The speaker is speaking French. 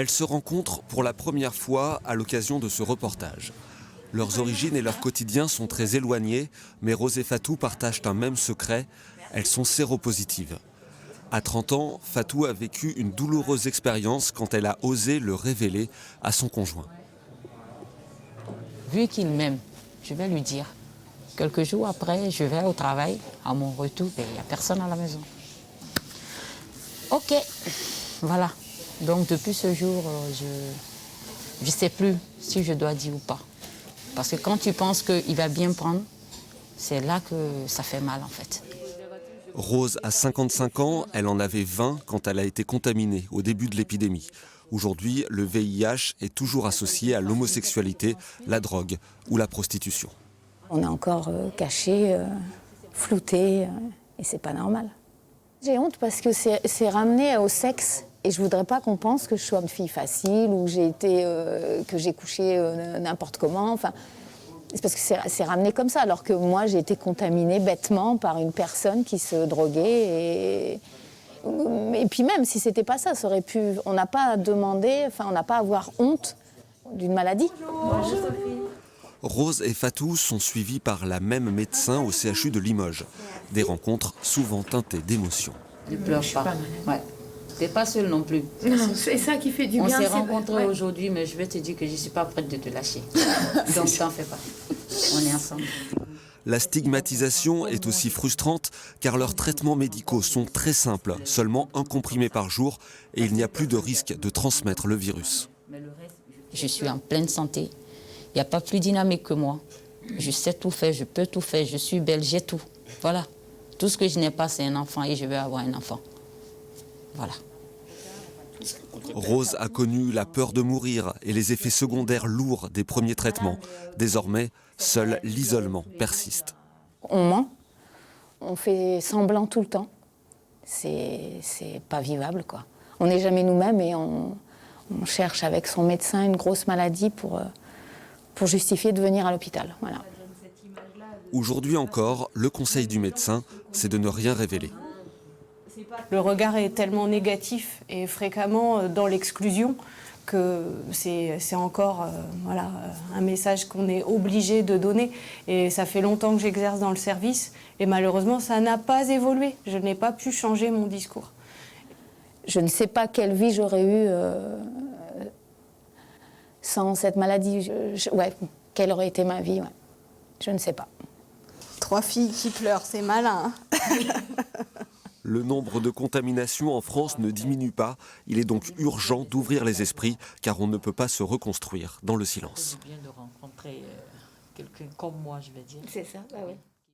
Elles se rencontrent pour la première fois à l'occasion de ce reportage. Leurs origines et leur quotidien sont très éloignés, mais Rose et Fatou partagent un même secret, elles sont séropositives. À 30 ans, Fatou a vécu une douloureuse expérience quand elle a osé le révéler à son conjoint. Vu qu'il m'aime, je vais lui dire. Quelques jours après, je vais au travail. À mon retour, il n'y a personne à la maison. Ok, voilà. Donc depuis ce jour, je ne sais plus si je dois dire ou pas. Parce que quand tu penses qu'il va bien prendre, c'est là que ça fait mal en fait. Rose a 55 ans, elle en avait 20 quand elle a été contaminée au début de l'épidémie. Aujourd'hui, le VIH est toujours associé à l'homosexualité, la drogue ou la prostitution. On est encore caché, flouté, et c'est pas normal. J'ai honte parce que c'est ramené au sexe et je voudrais pas qu'on pense que je sois une fille facile ou que j'ai couché n'importe comment. Enfin, c'est parce que c'est ramené comme ça, alors que moi j'ai été contaminée bêtement par une personne qui se droguait et puis même si c'était pas ça, ça aurait pu. On n'a pas à demander, enfin on n'a pas à avoir honte d'une maladie. Bonjour Sophie. Rose et Fatou sont suivis par la même médecin au CHU de Limoges. Des rencontres souvent teintées d'émotions. Ne pleure pas. Ouais. T'es pas seule non plus. Non, c'est ça qui fait du bien. On s'est rencontrés aujourd'hui, mais je vais te dire que je ne suis pas prête de te lâcher. Donc t'en fais pas. On est ensemble. La stigmatisation est aussi frustrante car leurs traitements médicaux sont très simples, seulement un comprimé par jour et il n'y a plus de risque de transmettre le virus. Je suis en pleine santé. Il n'y a pas plus dynamique que moi. Je sais tout faire, je peux tout faire, je suis belle, j'ai tout. Voilà. Tout ce que je n'ai pas, c'est un enfant et je vais avoir un enfant. Voilà. Rose a connu la peur de mourir et les effets secondaires lourds des premiers traitements. Désormais, seul l'isolement persiste. On ment, on fait semblant tout le temps. C'est pas vivable, quoi. On n'est jamais nous-mêmes et on cherche avec son médecin une grosse maladie pour justifier de venir à l'hôpital. Voilà. Aujourd'hui encore, le conseil du médecin, c'est de ne rien révéler. Le regard est tellement négatif et fréquemment dans l'exclusion que c'est encore voilà, un message qu'on est obligé de donner. Et ça fait longtemps que j'exerce dans le service et malheureusement ça n'a pas évolué. Je n'ai pas pu changer mon discours. Je ne sais pas quelle vie j'aurais eue sans cette maladie. Ouais, quelle aurait été ma vie, ouais. Je ne sais pas. 3 filles qui pleurent, c'est malin. Le nombre de contaminations en France ne diminue pas. Il est donc urgent d'ouvrir les esprits car on ne peut pas se reconstruire dans le silence. C'est bien de rencontrer quelqu'un comme moi, je vais dire. C'est ça, bah oui.